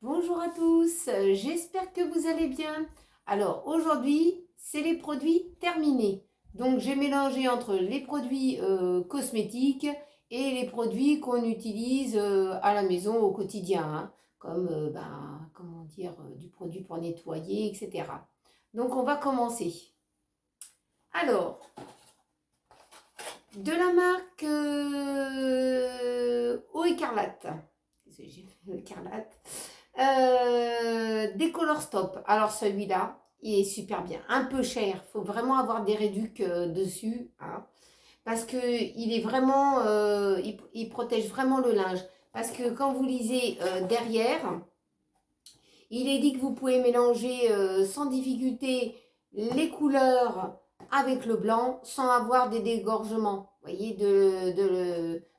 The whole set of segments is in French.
Bonjour à tous, j'espère que vous allez bien. Alors aujourd'hui, c'est les produits terminés. Donc j'ai mélangé entre les produits cosmétiques et les produits qu'on utilise à la maison au quotidien, hein, comme comment dire, du produit pour nettoyer, etc. Donc on va commencer. Alors, de la marque Eau Écarlate. Qu'est-ce que j'ai fait, Écarlate. Décolor Stop. Alors celui-là, il est super bien. Un peu cher. Il faut vraiment avoir des réducs dessus. Hein, parce que il est vraiment, il protège vraiment le linge. Parce que quand vous lisez derrière, il est dit que vous pouvez mélanger sans difficulté les couleurs avec le blanc sans avoir des dégorgements. Vous voyez,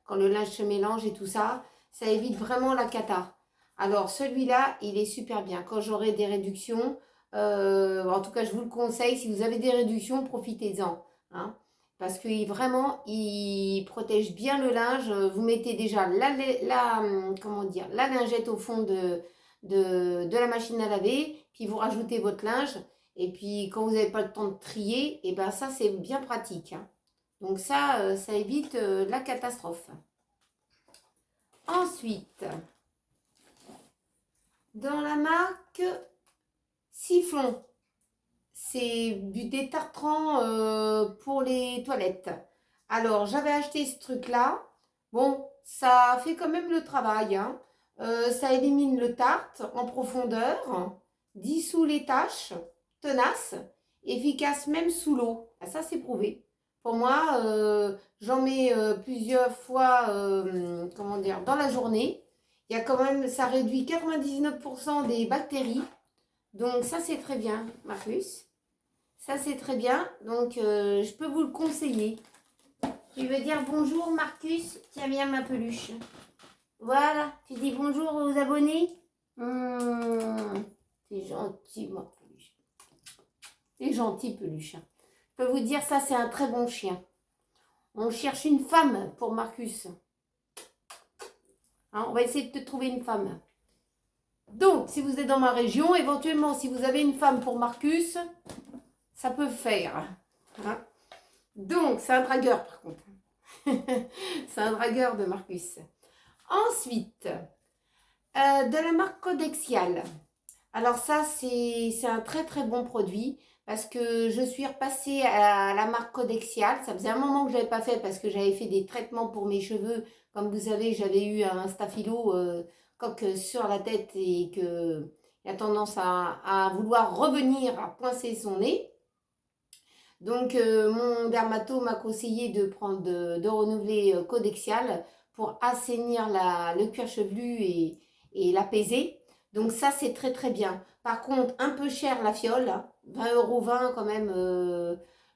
quand le linge se mélange et tout ça, ça évite vraiment la cata. Alors celui-là, il est super bien. Quand j'aurai des réductions, en tout cas je vous le conseille, si vous avez des réductions, profitez-en. Hein, parce que vraiment, il protège bien le linge. Vous mettez déjà comment dire, la lingette au fond de la machine à laver, puis vous rajoutez votre linge, et puis quand vous n'avez pas le temps de trier, et ben ça c'est bien pratique. Hein. Donc ça évite la catastrophe. Ensuite, dans la marque Siphon, c'est du détartrant pour les toilettes. Alors j'avais acheté ce truc-là. Bon, ça fait quand même le travail. Hein. Ça élimine le tartre en profondeur, dissout les taches, tenace, efficace même sous l'eau. Ah, ça, c'est prouvé. Pour moi, j'en mets plusieurs fois comment dire, dans la journée. Il y a quand même, ça réduit 99% des bactéries. Donc ça, c'est très bien, Marcus. Ça, c'est très bien. Donc, je peux vous le conseiller. Tu veux dire bonjour, Marcus? Tiens bien ma peluche. Voilà, tu dis bonjour aux abonnés. C'est gentil, ma peluche. C'est gentil, peluche. Je peux vous dire, ça, c'est un très bon chien. On cherche une femme pour Marcus. Hein, on va essayer de te trouver une femme. Donc, si vous êtes dans ma région, éventuellement, si vous avez une femme pour Marcus, ça peut faire. Hein. Donc, c'est un dragueur, par contre. C'est un dragueur de Marcus. Ensuite, de la marque Codexial. Alors ça, c'est un très très bon produit parce que je suis repassée à la marque Codexial. Ça faisait un moment que je n'avais pas fait parce que j'avais fait des traitements pour mes cheveux. Comme vous savez, j'avais eu un staphylo coque sur la tête et qu'il a tendance à vouloir revenir à poincer son nez. Donc mon dermato m'a conseillé de renouveler Codexial pour assainir le cuir chevelu et l'apaiser. Donc ça c'est très très bien. Par contre un peu cher la fiole, 20,20 € quand même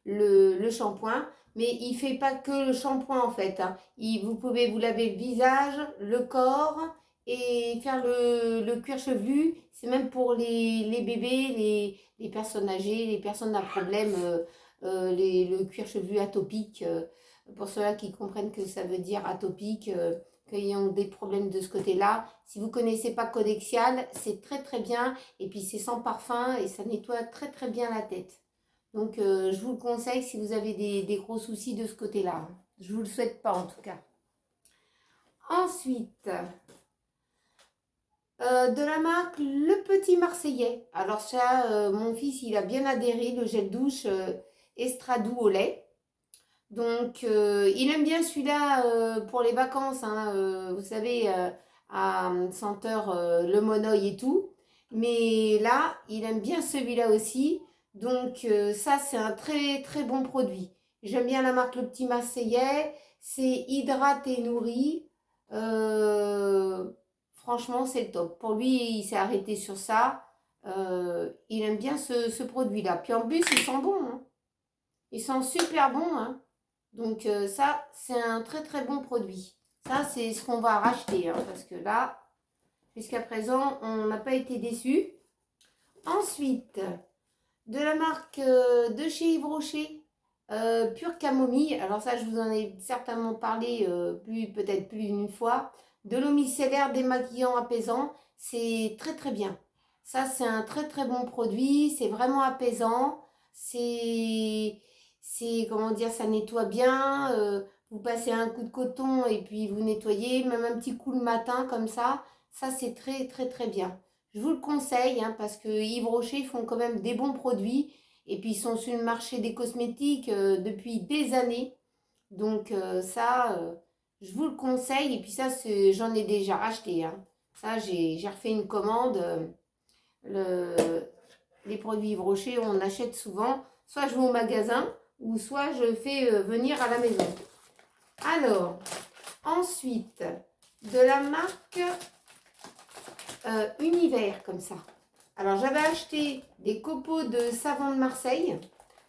le shampoing. Mais il ne fait pas que le shampoing en fait. Hein. Vous pouvez vous laver le visage, le corps et faire le cuir chevelu. C'est même pour les bébés, les personnes âgées, les personnes à problème. Le cuir chevelu atopique, pour ceux-là qui comprennent que ça veut dire atopique, qui ont des problèmes de ce côté-là. Si vous ne connaissez pas Codexial, c'est très très bien et puis c'est sans parfum et ça nettoie très très bien la tête. Donc je vous le conseille si vous avez des gros soucis de ce côté-là. Je ne vous le souhaite pas en tout cas. Ensuite, de la marque Le Petit Marseillais. Alors ça, mon fils, il a bien adhéré, le gel douche Estradou au lait. Donc, il aime bien celui-là pour les vacances, hein, vous savez, à senteur le monoeil et tout. Mais là, il aime bien celui-là aussi. Donc, ça, c'est un très, très bon produit. J'aime bien la marque Le Petit Marseillais. C'est hydraté et nourri. Franchement, c'est le top. Pour lui, il s'est arrêté sur ça. Il aime bien ce produit-là. Puis en plus, il sent bon. Hein. Il sent super bon. Hein. Donc ça, c'est un très très bon produit. Ça, c'est ce qu'on va racheter. Hein, parce que là, jusqu'à présent, on n'a pas été déçus. Ensuite, de la marque de chez Yves Rocher, Pure Camomille. Alors ça, je vous en ai certainement parlé peut-être plus d'une fois. De l'eau micellaire démaquillant apaisant. c'est très très bien. Ça, c'est un très très bon produit, c'est vraiment apaisant, comment dire, ça nettoie bien, vous passez un coup de coton et puis vous nettoyez, même un petit coup le matin comme ça c'est très très très bien. Je vous le conseille hein, parce que Yves Rocher font quand même des bons produits et puis ils sont sur le marché des cosmétiques depuis des années. Donc je vous le conseille. Et puis ça, j'en ai déjà racheté. Hein. Ça, j'ai refait une commande. Les produits Yves Rocher, on achète souvent. Soit je vais au magasin, ou soit je fais venir à la maison. Alors, ensuite, de la marque Univers, comme ça. Alors, j'avais acheté des copeaux de savon de Marseille.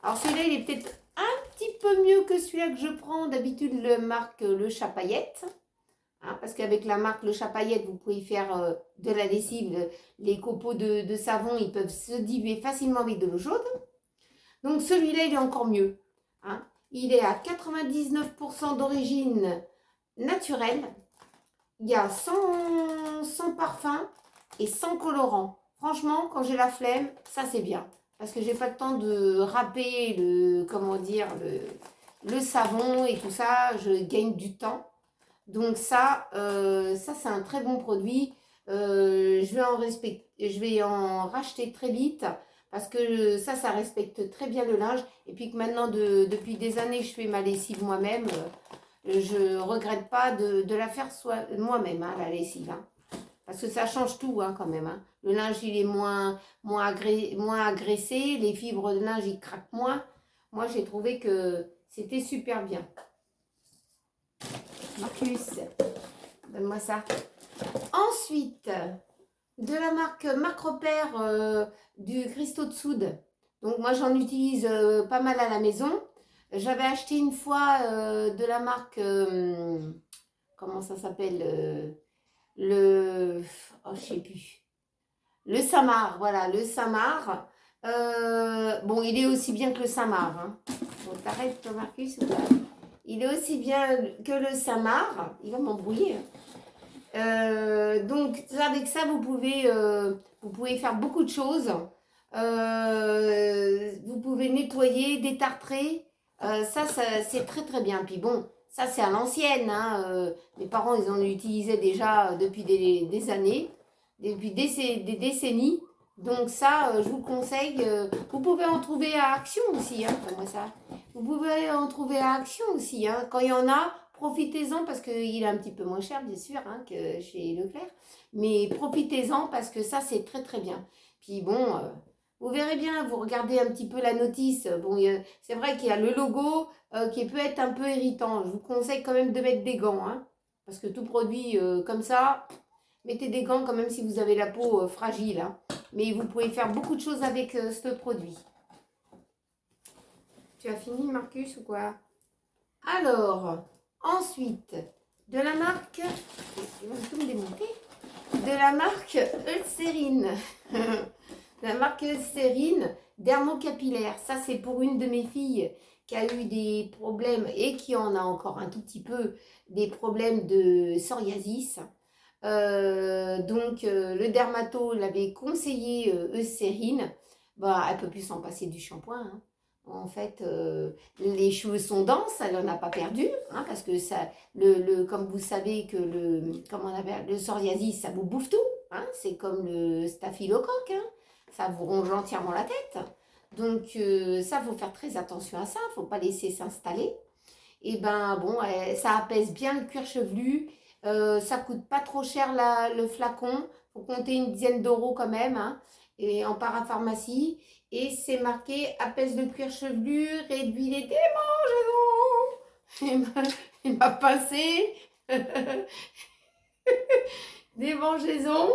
Alors, celui-là, il est peut-être un petit peu mieux que celui-là que je prends. D'habitude, le marque Le Chapayette. Hein, parce qu'avec la marque Le Chapayette, vous pouvez faire de la lessive. Les copeaux de savon, ils peuvent se diluer facilement avec de l'eau chaude. Donc, celui-là, il est encore mieux. Hein. Il est à 99% d'origine naturelle. Il y a sans parfum et sans colorant. Franchement, quand j'ai la flemme, ça c'est bien. Parce que j'ai pas le temps de râper le savon et tout ça. Je gagne du temps. Donc ça c'est un très bon produit. Je vais en racheter très vite. Parce que ça respecte très bien le linge. Et puis que maintenant, depuis des années, je fais ma lessive moi-même. Je regrette pas de la faire moi-même, hein, la lessive. Hein. Parce que ça change tout hein, quand même. Hein. Le linge, il est moins agressé. Les fibres de linge, ils craquent moins. Moi, j'ai trouvé que c'était super bien. Marcus, donne-moi ça. Ensuite, de la marque Macropère du cristaux de soude. Donc, moi, j'en utilise pas mal à la maison. J'avais acheté une fois de la marque, comment ça s'appelle oh, je sais plus. Le Samar, voilà, le Samar. Bon, il est aussi bien que le Samar. Hein. Bon, t'arrêtes, toi, Marcus, ou pas? Il est aussi bien que le Samar. Il va m'embrouiller. Donc, avec ça, vous pouvez faire beaucoup de choses. Vous pouvez nettoyer, détartrer. Ça c'est très très bien. Puis bon, ça c'est à l'ancienne. Hein. Mes parents, ils en utilisaient déjà depuis des années, depuis des décennies. Donc ça, je vous conseille. Vous pouvez en trouver à Action aussi. Hein, moi ça. Vous pouvez en trouver à Action aussi. Hein. Quand il y en a, profitez-en parce qu'il est un petit peu moins cher, bien sûr, hein, que chez Leclerc. Mais profitez-en parce que ça, c'est très très bien. Puis bon... vous verrez bien, vous regardez un petit peu la notice. Bon, c'est vrai qu'il y a le logo qui peut être un peu irritant. Je vous conseille quand même de mettre des gants. Hein, parce que tout produit comme ça, mettez des gants quand même si vous avez la peau fragile. Hein. Mais vous pouvez faire beaucoup de choses avec ce produit. Tu as fini, Marcus, ou quoi? Alors, ensuite, de la marque... Il va tout me démonter. De la marque Eucérine. La marque Eucérine dermocapillaire. Ça, c'est pour une de mes filles qui a eu des problèmes et qui en a encore un tout petit peu, des problèmes de psoriasis. Le dermato l'avait conseillé Eucérine. Bah, elle ne peut plus s'en passer du shampoing. Hein. En fait, les cheveux sont denses, elle n'en a pas perdu, hein, parce que ça, comme vous savez que le psoriasis, ça vous bouffe tout. Hein, c'est comme le staphylocoque. Hein. Ça vous ronge entièrement la tête. Donc, ça, il faut faire très attention à ça. Il ne faut pas laisser s'installer. Et ben, bon, ça apaise bien le cuir chevelu. Ça ne coûte pas trop cher le flacon. Il faut compter une dizaine d'euros quand même. Hein, et en parapharmacie. Et c'est marqué apaise le cuir chevelu, réduit les démangeaisons. Il m'a passé démangeaisons.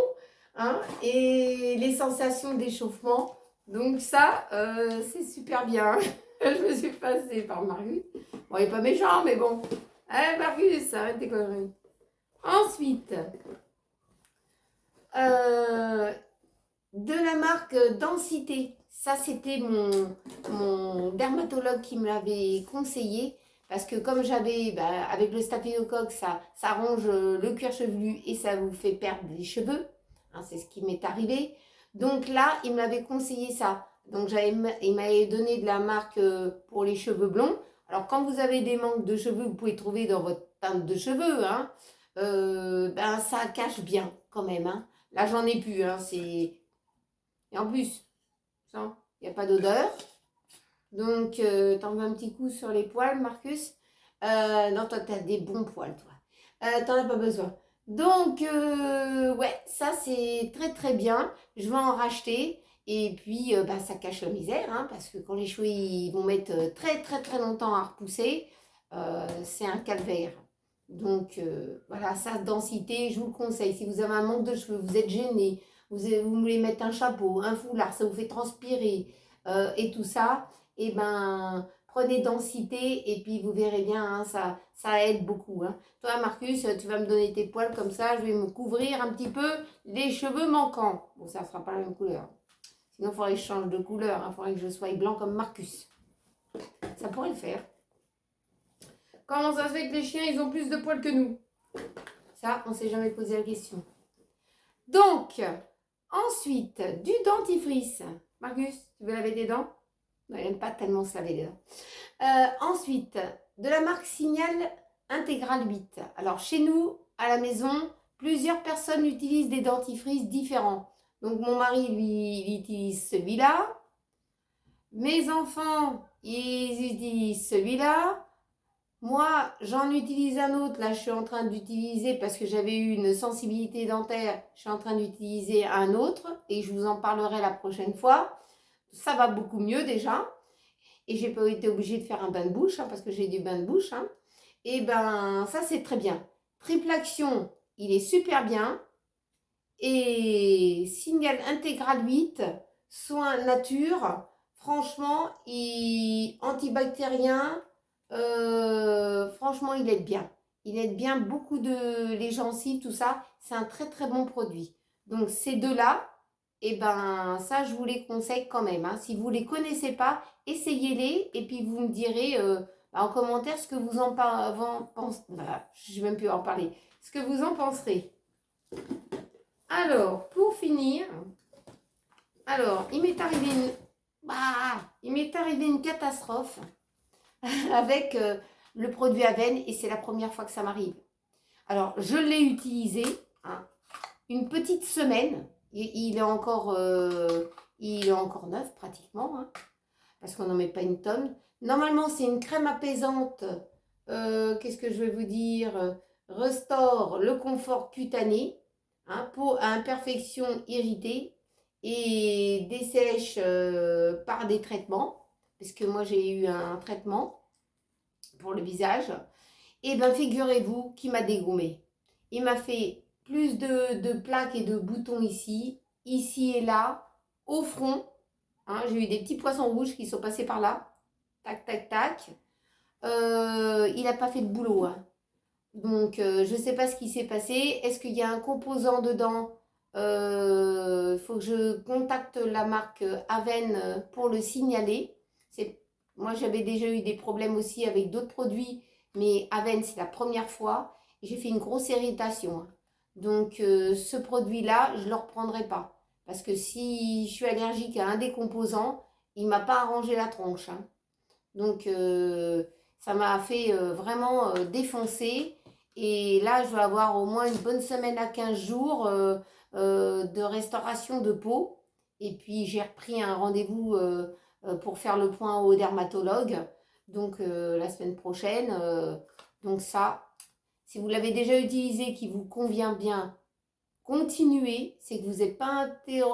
Hein, et les sensations d'échauffement. Donc ça, c'est super bien. Je me suis passée par Marius. Bon, il n'est pas méchant, mais bon. Allez, Marius, arrête tes conneries. Ensuite, de la marque Densité. Ça, c'était mon dermatologue qui me l'avait conseillé. Parce que comme j'avais, avec le staphylocoque, ça ronge le cuir chevelu et ça vous fait perdre les cheveux. hein, c'est ce qui m'est arrivé. Donc là, il m'avait conseillé ça. Donc il m'avait donné de la marque pour les cheveux blonds. Alors quand vous avez des manques de cheveux, vous pouvez trouver dans votre teinte de cheveux, hein, ben ça cache bien quand même. Hein. Là, j'en ai plus. Hein, et en plus, il n'y a pas d'odeur. Donc, t'en veux un petit coup sur les poils, Marcus? Non, toi, t'as des bons poils, toi. T'en as pas besoin. Donc, ouais, ça, c'est très, très bien. Je vais en racheter. Et puis, bah, ça cache la misère, hein, parce que quand les cheveux ils vont mettre très, très, très longtemps à repousser, c'est un calvaire. Donc, voilà, sa densité, je vous le conseille. Si vous avez un manque de cheveux, vous êtes gêné, vous voulez mettre un chapeau, un foulard, ça vous fait transpirer et tout ça, et ben prenez densité et puis vous verrez bien, hein, ça aide beaucoup. Hein. Toi, Marcus, tu vas me donner tes poils comme ça, je vais me couvrir un petit peu les cheveux manquants. Bon, ça ne sera pas la même couleur. Sinon, il faudrait que je change de couleur, il faudrait que je sois blanc comme Marcus. Ça pourrait le faire. Comment ça se fait que les chiens, ils ont plus de poils que nous? Ça, on ne s'est jamais posé la question. Donc, ensuite, du dentifrice. Marcus, tu veux laver des dents? Non, il n'aime pas tellement se laver les dents. Ensuite, de la marque Signal Intégral 8. Alors, chez nous, à la maison, plusieurs personnes utilisent des dentifrices différents. Donc, mon mari, lui, il utilise celui-là. Mes enfants, ils utilisent celui-là. Moi, j'en utilise un autre. Là, je suis en train d'utiliser, parce que j'avais eu une sensibilité dentaire, je suis en train d'utiliser un autre et je vous en parlerai la prochaine fois. Ça va beaucoup mieux déjà. Et j'ai pas été obligée de faire un bain de bouche, hein, parce que j'ai du bain de bouche. Hein. Et ben, ça, c'est très bien. Triple action, il est super bien. Et Signal Intégral 8, soin nature, franchement, antibactérien, franchement, il aide bien. Il aide bien beaucoup de les gencives, tout ça. C'est un très très bon produit. Donc ces deux-là, et ben ça, je vous les conseille quand même. Hein. Si vous ne les connaissez pas, essayez-les et puis vous me direz en commentaire ce que vous en pensez. Voilà, je ne vais même plus en parler. Ce que vous en penserez. Alors, pour finir, il m'est arrivé une catastrophe avec le produit Aven et c'est la première fois que ça m'arrive. Alors, je l'ai utilisé hein, une petite semaine. Il est encore neuf pratiquement, hein, parce qu'on n'en met pas une tonne. Normalement, c'est une crème apaisante. Qu'est-ce que je vais vous dire? Restaure le confort cutané, hein, peau à imperfection irritée et dessèche par des traitements, parce que moi j'ai eu un traitement pour le visage. Et bien figurez-vous qu'il m'a dégommé. Il m'a fait plus de plaques et de boutons ici et là, au front. Hein, j'ai eu des petits poissons rouges qui sont passés par là. Tac, tac, tac. Il n'a pas fait de boulot. Hein. Donc, je ne sais pas ce qui s'est passé. Est-ce qu'il y a un composant dedans? Il faut que je contacte la marque Aven pour le signaler. Moi, j'avais déjà eu des problèmes aussi avec d'autres produits, mais Aven, c'est la première fois. Et j'ai fait une grosse irritation. Hein. Donc, ce produit-là, je ne le reprendrai pas. Parce que si je suis allergique à un des composants, il ne m'a pas arrangé la tronche. Hein. Donc, ça m'a fait vraiment défoncer. Et là, je vais avoir au moins une bonne semaine à 15 jours de restauration de peau. Et puis, j'ai repris un rendez-vous pour faire le point au dermatologue. Donc, la semaine prochaine. Donc, ça, si vous l'avez déjà utilisé, qui vous convient bien, continuez. C'est que vous n'êtes pas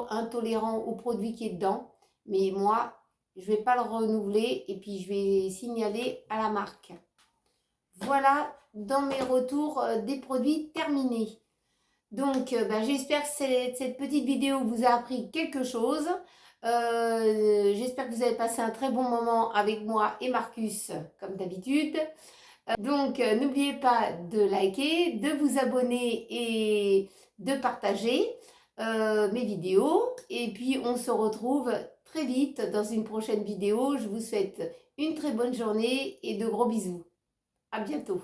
intolérant au produit qui est dedans. Mais moi, je ne vais pas le renouveler et puis je vais signaler à la marque. Voilà dans mes retours des produits terminés. Donc, j'espère que cette petite vidéo vous a appris quelque chose. J'espère que vous avez passé un très bon moment avec moi et Marcus, comme d'habitude. Donc, n'oubliez pas de liker, de vous abonner et de partager mes vidéos. Et puis, on se retrouve très vite dans une prochaine vidéo. Je vous souhaite une très bonne journée et de gros bisous. À bientôt.